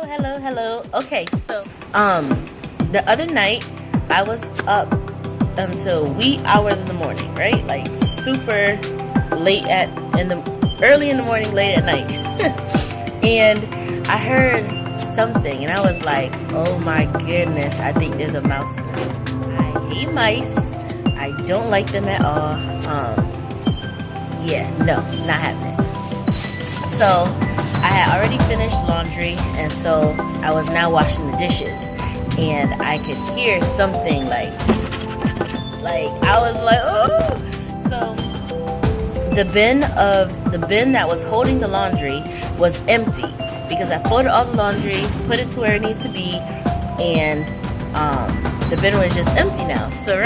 Hello. Okay, so the other night I was up until wee hours in the morning, right? Like super late early in the morning, late at night. And I heard something and I was like, "Oh my goodness, I think there's a mouse here." I hate mice. I don't like them at all. Yeah, no, not happening. So I had already finished laundry, and so I was now washing the dishes, and I could hear something like I was like, oh. So the bin that was holding the laundry was empty because I folded all the laundry, put it to where it needs to be, and the bin was just empty now. So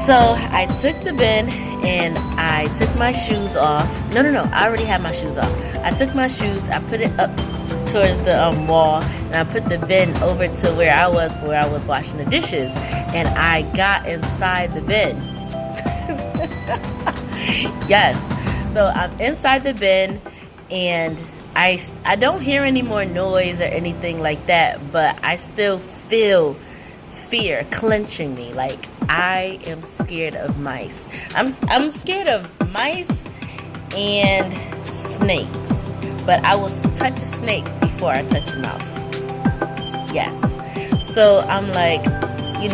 so I took the bin and I took my shoes off. No, I already had my shoes off. I took my shoes, I put it up towards the wall, and I put the bin over to where I was washing the dishes, and I got inside the bin. Yes. So I'm inside the bin, and I don't hear any more noise or anything like that, but I still feel fear clenching me. Like, I am scared of mice. I'm scared of mice and snakes, but I will touch a snake before I touch a mouse. Yes. So I'm like, I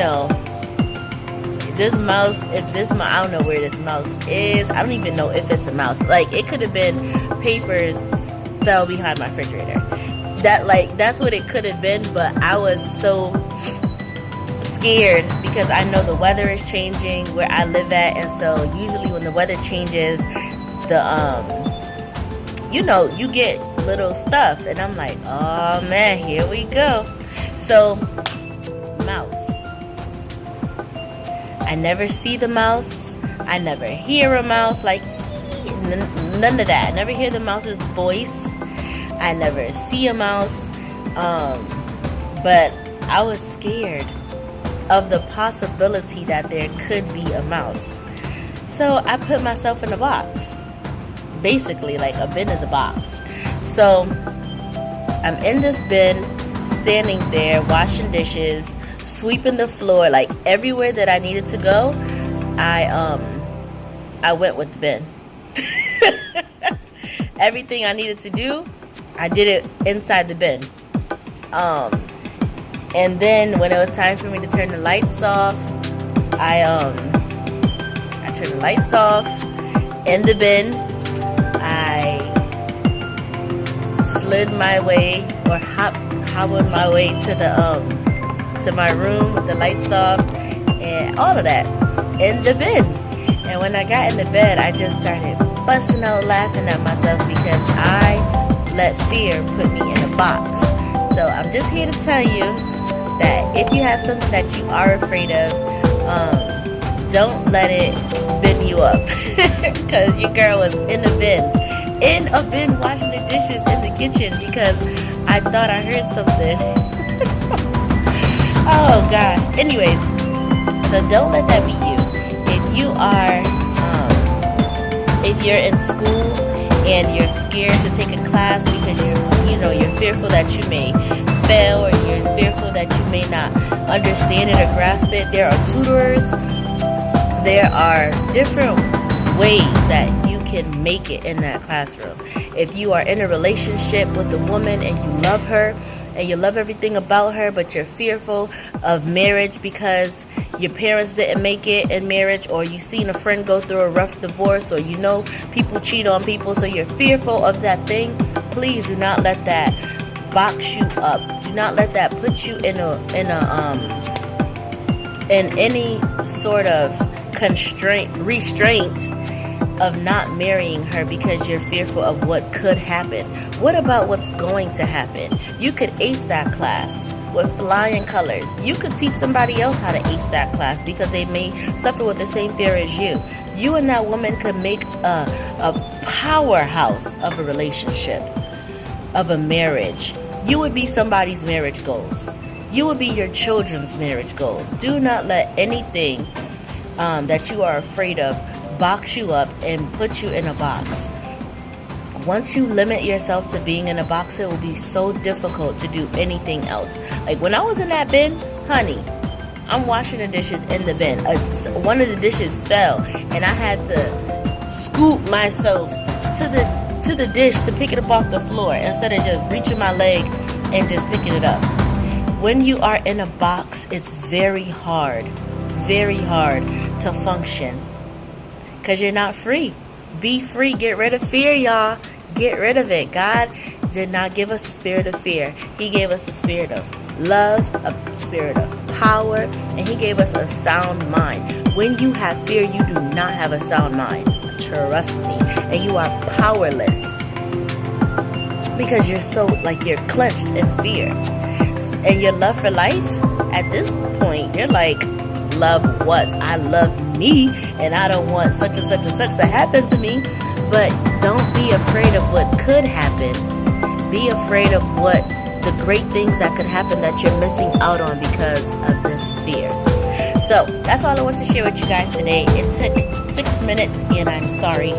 don't know where this mouse is. I don't even know if it's a mouse. Like, it could have been papers fell behind my refrigerator. That's what it could have been, but I was so scared because I know the weather is changing where I live at, and so usually when the weather changes, you get little stuff, and I'm like, oh man, here we go. So mouse, I never see the mouse, I never hear a mouse, like none of that. I never hear the mouse's voice, I never see a mouse, but I was scared of the possibility that there could be a mouse. So I put myself in a box. Basically, like, a bin is a box. So I'm in this bin, standing there, washing dishes, sweeping the floor, like everywhere that I needed to go. I went with the bin. Everything I needed to do, I did it inside the bin. And then when it was time for me to turn the lights off, I turned the lights off in the bin. I slid my way, or hobbled my way to my room with the lights off and all of that in the bin. And when I got in the bed, I just started busting out laughing at myself because I let fear put me in a box. So I'm just here to tell you that if you have something that you are afraid of, don't let it bend you up. Because your girl was in a bin washing the dishes in the kitchen because I thought I heard something. Oh gosh. Anyways, so don't let that be you. If you're in school and you're scared to take a class because you're fearful that you may fail, or you're fearful that you may not understand it or grasp it, there are tutors. There are different ways that you can make it in that classroom. If you are in a relationship with a woman and you love her and you love everything about her, but you're fearful of marriage because your parents didn't make it in marriage, or you've seen a friend go through a rough divorce, or people cheat on people, so you're fearful of that thing, please do not let that box you up. Do not let that put you in any sort of restraint of not marrying her because you're fearful of what could happen. What about what's going to happen? You could ace that class with flying colors. You could teach somebody else how to ace that class because they may suffer with the same fear as you. You and that woman could make a powerhouse of a relationship, of a marriage. You would be somebody's marriage goals. You would be your children's marriage goals. Do not let anything that you are afraid of box you up and put you in a box. once you limit yourself to being in a box, it will be so difficult to do anything else. Like when I was in that bin, honey, I'm washing the dishes in the bin. One of the dishes fell, and I had to scoop myself to the dish to pick it up off the floor instead of just reaching my leg and just picking it up. When you are in a box, it's very hard to function because you're not free. Be free. Get rid of fear, y'all. Get rid of it. God did not give us a spirit of fear. He gave us a spirit of love, a spirit of power, and he gave us a sound mind. When you have fear, you do not have a sound mind. Trust me. And you are powerless because you're clenched in fear. And your love for life, at this point, you're like, love what? I love me, and I don't want such and such and such to happen to me. But don't be afraid of what could happen. Be afraid of what the great things that could happen that you're missing out on because of this fear. So that's all I want to share with you guys today. It took 6 minutes, and I'm sorry.